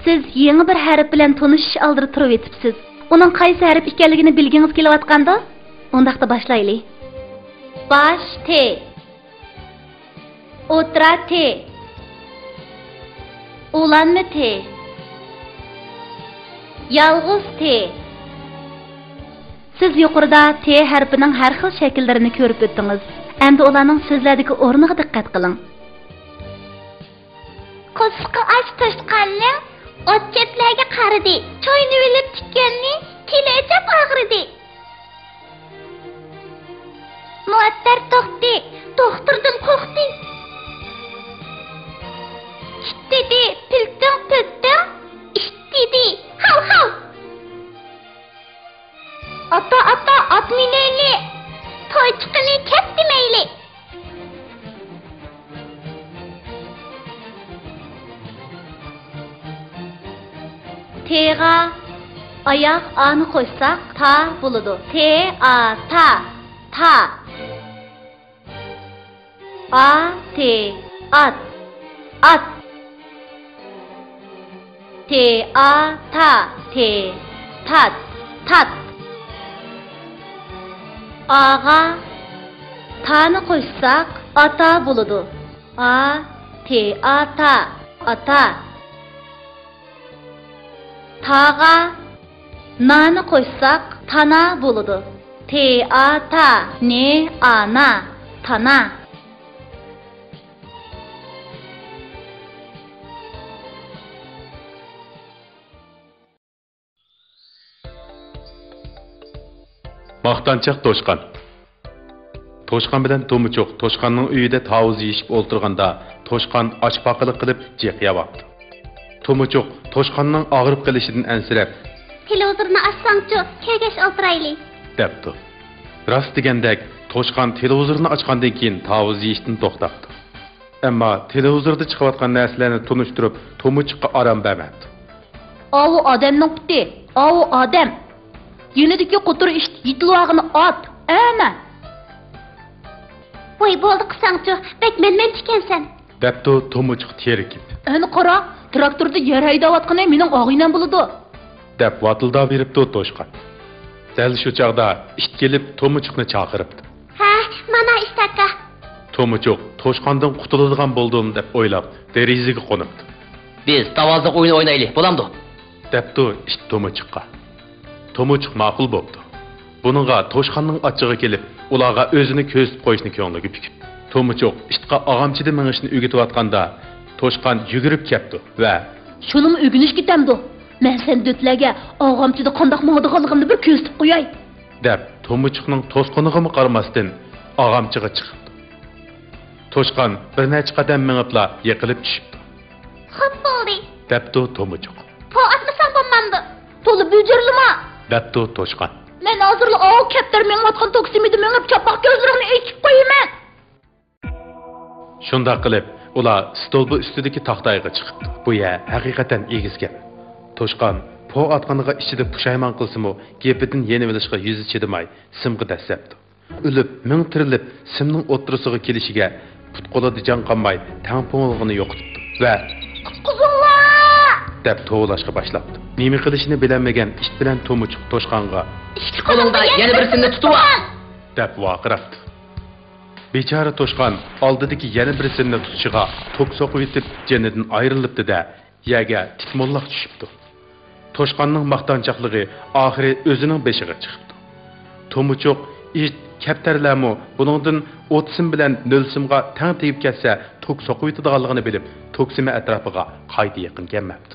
Siz yeni bir harf bilan tanishish oldida turib etibsiz. Uning qaysi harf ekanligini bilgingiz kelayotganda, undaqda boshlaylik. Bosh T. O'tira T. Ulanma T. Yalg'iz T. Siz yuqorida T harfining har xil shakllarini ko'rib o'tdingiz. Endi ularning so'zlardagi o'rniga diqqat qiling. Qo'shiqqa och toshqanning ot chetlarga qaradi. Choyni olib tikkanni tili echab og'ridi. Muattar to'xti, to'xtirdim qo'xti. Dedi, piltim piltim, ishtidi, hav hav. Ata at mineyli, toy chiqini ketdi meyli. T'ga oyoq ani qo'ysak ta bo'ladi. Ta. At. Tat. Ağa tani qo'ysak ata bo'ladi. Ata. Taga nani qo'ysak tana bo'ladi. Ne ana tana. Maqtanchaq to'shqan. To'shqan bilan To'michoq to'shqanning uyida tavuz yeyishib o'ltirganda to'shqan ochpaqiliq qilib jiq yabapti. To'michoq to'shqanning og'rib qolishidan ansirab, "Televizorni ochsangchi, kegash o'tiraylik" debdi. Rost degandek, to'shqan televizorni ochgandan keyin tavuz yeyishdan to'xtabdi. Ammo televizorda chiqayotgan narsalarni tunishtirib, To'michoqqa orom bermadi. "Avu odamning puti, avu odam. Yenidiki qutur ish yitlog'ini ot, ana." "Voy bo'ldi qilsangchi, bek men tikansan" debdi To'michoq terikib. "Ani qara, traktorda yer haydayotgani mening og'inam bo'ladi" deb vatildab beribdi to'shqan. Dal shu chaqda it kelib To'michoqni chaqiribdi. "Ha, mana istaka." To'michoq to'shqandan qutuladigan bo'ldim deb o'ylab, derazaga qo'nibdi. "Biz tavozliq o'yin o'ynaylik, bo'lamdi" debdi it To'michoqqa. To'michoq ma'qul bo'ldi. Buningga to'shqanning achchig'i kelib, ularga o'zini ko'zib qo'yishni ko'ngliga pikib. To'michoq itga og'amchida mingishni o'rgatayotganda, to'shqan yugurib keldi va "Shunimi o'rganish ketamdi? Men sen dötlarga og'amchida qandoq mingadiganligimni bir ko'rsatib qo'yay" deb To'michoqning to'sqiniga qaramasdan og'amchiga chiqdi. To'shqan bir necha qadam mingibla yiqilib tushibdi. "Xo'p bo'ldi" debdi To'michoq. "Po atmasam bo'lmamdi. To'lib bujurlima" debdi to'shqan. "Men hozirla o kaptar mengotgan toksimida mengib chapoq ko'zlarini echib qo'yaman." Shunda qilib, ular stolbi ustidagi taxtayga chiqibdi. Bu yer haqiqatan egizgan. To'shqan po atqaniga ichida pushaymon qilsa-mu, gepidan yeni bilishga yuzi chidamay, simga dasabdi. O'lib, ming tirilib, simning o'ttirisiga kelishiga put qo'lida jon qolmay, tang po'nglig'ini yo'qotibdi va "Quzullar!" deb to'g'lashga boshlabdi. Nima qilishini bilmagan it bilan To'michoq to'shqanga "Ikki qo'lingda yana birisini tutib ol" deb vaqirabdi. Bechora to'shqan oldidagi yana birisini tutishiga tok so'qib yetib, janidan ayrilibdi-da, yerga tikmonlaq tushibdi. To'shqanning maqtanchaqligi oxiri o'zining beshiga chiqibdi. To'michoq it kaptarlarmi buningdan o'tsim bilan nolsimga tang tegib ketsa, tok so'qib yetadiganligini bilib, toksima atrofiga qayta yaqin kelmabdi.